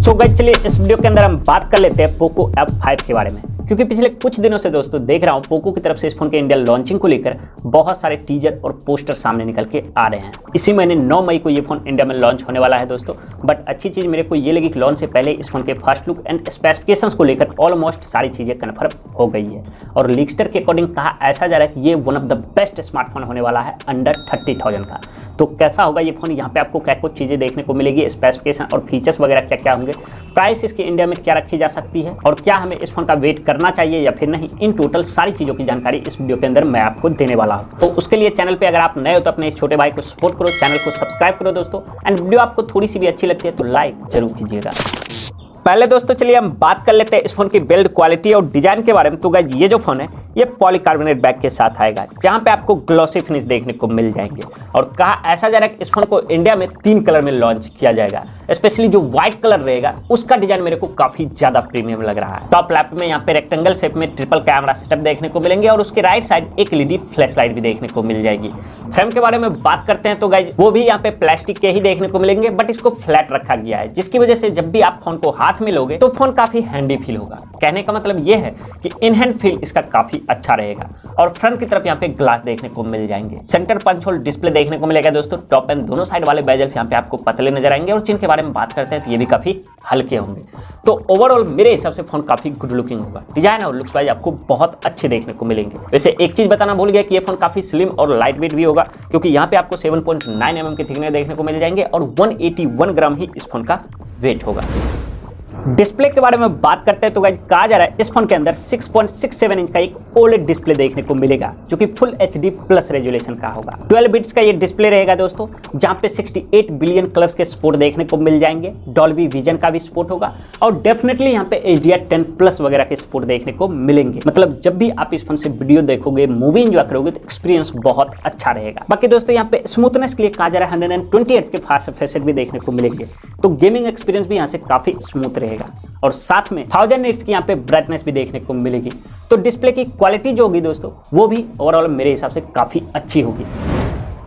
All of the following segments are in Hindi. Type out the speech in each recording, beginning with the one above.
सो गाइस चलिए इस वीडियो के अंदर हम बात कर लेते हैं पोको F5 के बारे में, क्योंकि पिछले कुछ दिनों से दोस्तों देख रहा हूं पोको की तरफ से इस फोन के इंडिया लॉन्चिंग को लेकर बहुत सारे टीजर और पोस्टर सामने निकल के आ रहे हैं। इसी महीने 9 मई को ये फोन इंडिया में लॉन्च होने वाला है दोस्तों। बट अच्छी चीज मेरे को ये लगी कि लॉन्च से पहले इस फोन के फर्स्ट लुक एंड स्पेसिफिकेशंस को लेकर ऑलमोस्ट सारी चीजें कन्फर्म हो गई है और लीक्स्टर के अकॉर्डिंग कहा ऐसा जा रहा है कि ये one of the best smartphone होने वाला है अंडर 30,000 का। तो कैसा होगा ये फोन, यहाँ पे आपको क्या कुछ चीजें देखने को मिलेगी, स्पेसिफिकेशन और फीचर्स वगैरह क्या क्या होंगे, प्राइस इसकी इंडिया में क्या रखी जा सकती है और क्या हमें इस फोन का वेट करना चाहिए या फिर नहीं, इन टोटल सारी चीजों की जानकारी इस वीडियो के अंदर मैं आपको देने वाला हूं। तो उसके लिए चैनल पे अगर आप नए हो तो अपने इस छोटे भाई को सपोर्ट करो, चैनल को सब्सक्राइब करो दोस्तों, एंड वीडियो आपको थोड़ी सी भी अच्छी लगती है तो लाइक जरूर कीजिएगा। पहले दोस्तों चलिए हम बात कर लेते हैं इस फोन की बिल्ड क्वालिटी और डिजाइन के बारे में। तो गाइस ये जो फोन है ये पॉलीकार्बोनेट बैक के साथ आएगा, जहां पे आपको ग्लॉसी फिनिश देखने को मिल जाएंगे और कहा ऐसा जा रहा है कि इस फोन को इंडिया में 3 कलर में लॉन्च किया जाएगा। स्पेशली जो व्हाइट कलर रहेगा उसका डिजाइन मेरे को काफी ज्यादा प्रीमियम लग रहा है। टॉप लेफ्ट में यहाँ पे रेक्टेंगल शेप में ट्रिपल कैमरा सेटअप देखने को मिलेंगे और उसके राइट साइड एक LED फ्लैश लाइट भी देखने को मिल जाएगी। फ्रेम के बारे में बात करते हैं तो गाइस वो भी यहाँ पे प्लास्टिक के ही देखने को मिलेंगे, बट इसको फ्लैट रखा गया है, जिसकी वजह से जब भी आप फोन को हाथ में लोगे तो फोन काफी हैंडी फील होगा। कहने का मतलब ये है कि इन हैंड फील इसका काफी अच्छा रहेगा। और फ्रंट की तरफ यहाँ पे ग्लास देखने को मिल जाएंगे। सेंटर पंच होल डिस्प्ले देखने को मिलेगा दोस्तों। टॉप एंड दोनों साइड वाले बेजल्स यहाँ पे आपको पतले नजर आएंगे और जिनके बारे में बात करते हैं तो ये भी काफी हल्के होंगे। तो ओवरऑल मेरे हिसाब से फोन काफी गुड लुकिंग होगा। डिजाइन और लुक्स वाइज आपको बहुत अच्छे देखने को मिलेंगे। वैसे एक चीज बताना भूल गया कि ये फोन काफी स्लिम और लाइट वेट भी होगा, क्योंकि यहाँ पे आपको 7.9 mm के थिकनेस देखने को मिल जाएंगे और 181 ग्राम ही इस फोन का वेट होगा। डिस्प्ले के बारे में बात करते हैं तो गाइस कहा जा रहा है इस फोन के अंदर 6.67 इंच का एक OLED डिस्प्ले देखने को मिलेगा, जो कि फुल HD प्लस रेजोल्यूशन का होगा। 12 बिट्स का ये डिस्प्ले रहेगा दोस्तों, जहां पे 68 बिलियन कलर्स के सपोर्ट देखने को मिल जाएंगे। डॉल्बी विजन का भी सपोर्ट होगा और डेफिनेटली यहाँ पे HDR10+ वगैरह के सपोर्ट देखने को मिलेंगे। मतलब जब भी आप इस फोन से वीडियो देखोगे, मूवी एंजॉय करोगे तो एक्सपीरियंस बहुत अच्छा रहेगा। बाकी दोस्तों यहाँ पे स्मूथनेस के लिए कहा जा रहा है 120 Hz के फास्ट रिफ्रेश रेट भी देखने को मिलेंगे, तो गेमिंग एक्सपीरियंस भी यहाँ से काफी स्मूथ रहेगा। और साथ में 1000 निट्स की यहाँ पे ब्राइटनेस भी देखने को मिलेगी। तो डिस्प्ले की क्वालिटी जो होगी दोस्तों वो भी ओवरऑल मेरे हिसाब से काफी अच्छी होगी।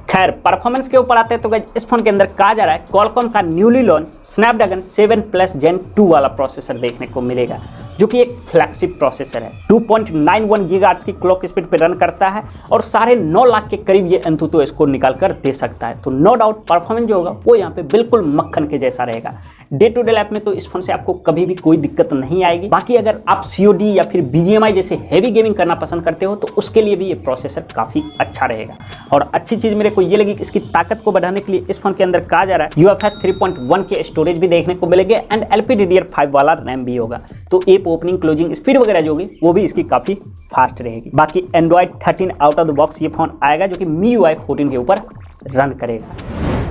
खैर परफॉर्मेंस के ऊपर आते हैं तो गाइस इस फोन के अंदर कहा जा रहा है क्वालकॉम का न्यूली लॉन्च स्नैपड्रैगन 7+ Gen 2 वाला प्रोसेसर देखने को मिलेगा, जो कि एक फ्लैगशिप प्रोसेसर है। 2.91 गीगाहर्ट्ज की क्लॉक स्पीड पे रन करता है और 9.5 लाख के करीब ये अंतुतो इसको निकाल कर दे सकता है। तो नो डाउट परफॉर्मेंस जो होगा वो यहाँ पे बिल्कुल मक्खन के जैसा रहेगा। डे टू डे लाइफ में तो इस फोन से आपको कभी भी कोई दिक्कत नहीं आएगी। बाकी अगर आप COD या फिर BGMI जैसे हैवी गेमिंग करना पसंद करते हो तो उसके लिए भी ये प्रोसेसर काफी अच्छा रहेगा। और अच्छी चीज मेरे को ये लगी कि इसकी ताकत को बढ़ाने के लिए इस फोन के अंदर कहा जा रहा है UFS 3.1 के स्टोरेज भी देखने को मिलेंगे एंड LPDDR5 वाला रैम भी होगा। तो ऐप ओपनिंग क्लोजिंग स्पीड वगैरह जो होगी वो भी इसकी काफी फास्ट रहेगी। बाकी Android 13 out of the box ये फोन आएगा, जो कि MIUI 14 के ऊपर रन करेगा।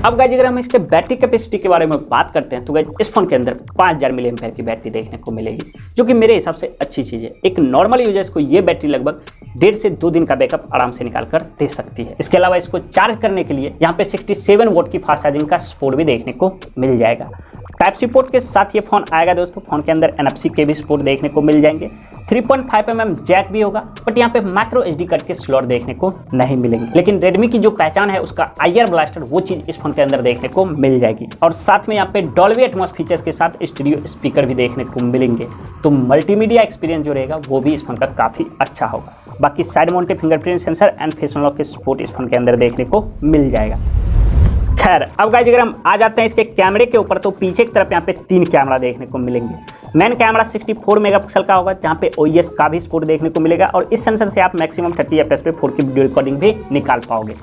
अब गाइस अगर हम इसके बैटरी कैपेसिटी के बारे में बात करते हैं तो गाइस इस फोन के अंदर 5000 mAh की बैटरी देखने को मिलेगी, जो कि मेरे हिसाब से अच्छी चीज है। एक नॉर्मल यूजर्स को ये बैटरी लगभग 1.5 से 2 दिन का बैकअप आराम से निकाल कर दे सकती है। इसके अलावा इसको चार्ज करने के लिए यहाँ पे 67 वोल्ट की फास्ट चार्जिंग का सपोर्ट भी देखने को मिल जाएगा। टाइप-C पोर्ट के साथ ये फोन आएगा दोस्तों। फोन के अंदर NFC के भी सपोर्ट देखने को मिल जाएंगे। 3.5 mm जैक भी होगा, बट यहाँ पे माइक्रो SD कार्ड के स्लॉट देखने को नहीं मिलेंगे। लेकिन रेडमी की जो पहचान है उसका IR ब्लास्टर, वो चीज इस फोन के अंदर देखने को मिल जाएगी। और साथ में यहाँ पे डॉल्बी एटमॉस फीचर्स के साथ स्टूडियो स्पीकर भी देखने को मिलेंगे। तो मल्टीमीडिया एक्सपीरियंस जो रहेगा वो भी इस फोन का काफी अच्छा होगा। बाकी side mounted fingerprint sensor and face unlock के सपोर्ट इस फोन के अंदर देखने को मिल जाएगा। खैर अब गाइस अगर हम आ जाते हैं इसके कैमरे के ऊपर तो पीछे की तरफ यहाँ पे 3 कैमरा देखने को मिलेंगे। मेन कैमरा 64 मेगापिक्सल का होगा, जहाँ पे OIS का भी सपोर्ट देखने को मिलेगा और इस सेंसर से आप मैक्सिमम 30 FPS पे 4K वीडियो रिकॉर्डिंग भी निकाल पाओगे।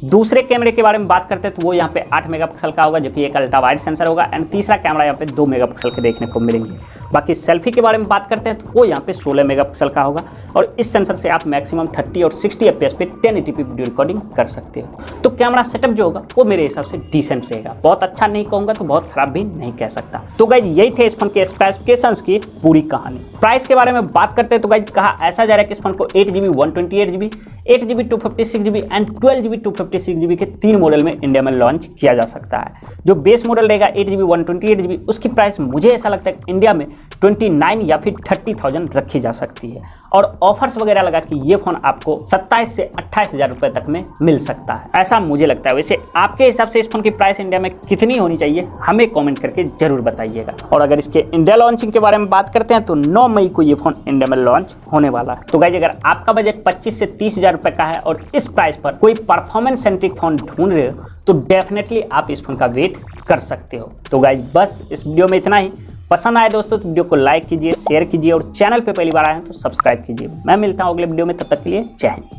दूसरे कैमरे के बारे में बात करते हैं तो वो यहाँ पे 8 मेगापिक्सल का होगा, जो कि एक अल्ट्रा वाइड सेंसर होगा एंड तीसरा कैमरा यहाँ पे 2 मेगापिक्सल के देखने को मिलेंगे। बाकी सेल्फी के बारे में बात करते हैं तो वो यहाँ पे 16 मेगापिक्सल का होगा और इस सेंसर से आप मैक्सिमम 30 और 60 FPS पे 1080p वीडियो रिकॉर्डिंग कर सकते हो। तो कैमरा सेटअप जो होगा वो मेरे हिसाब से डिसेंट रहेगा। बहुत अच्छा नहीं कहूँगा तो बहुत खराब भी नहीं कह सकता। तो गाइस यही थे इस फोन के स्पेसिफिकेशंस की पूरी कहानी। प्राइस के बारे में बात करते हैं तो गाइस कहा ऐसा जा रहा है कि इस फोन को 8GB 128GB 8GB 256GB and 12GB 256GB के 3 मॉडल में इंडिया में लॉन्च किया जा सकता है। जो बेस मॉडल रहेगा 8GB 128GB उसकी प्राइस मुझे ऐसा लगता है कि इंडिया में 29 या फिर 30,000 रखी जा सकती है। और ऑफर्स वगैरह लगा कि ये फ़ोन आपको 27 से 28,000 रुपये तक में मिल सकता है, ऐसा मुझे लगता है। वैसे आपके हिसाब से इस फोन की प्राइस इंडिया में कितनी होनी चाहिए हमें कमेंट करके जरूर बताइएगा। और अगर इसके इंडिया लॉन्चिंग के बारे में बात करते हैं तो 9 मई को ये फोन इंडिया में लॉन्च होने वाला है। तो गाइस अगर आपका बजट 25 से 30,000 रुपये का है और इस प्राइस पर कोई परफॉर्मेंस सेंट्रिक फोन ढूंढ रहे हो तो डेफिनेटली आप इस फोन का वेट कर सकते हो। तो गाइस बस इस वीडियो में इतना ही। पसंद आए दोस्तों तो वीडियो को लाइक कीजिए, शेयर कीजिए और चैनल पे पहली बार आए हैं तो सब्सक्राइब कीजिए। मैं मिलता हूँ अगले वीडियो में, तब तक के लिए जय हिंद।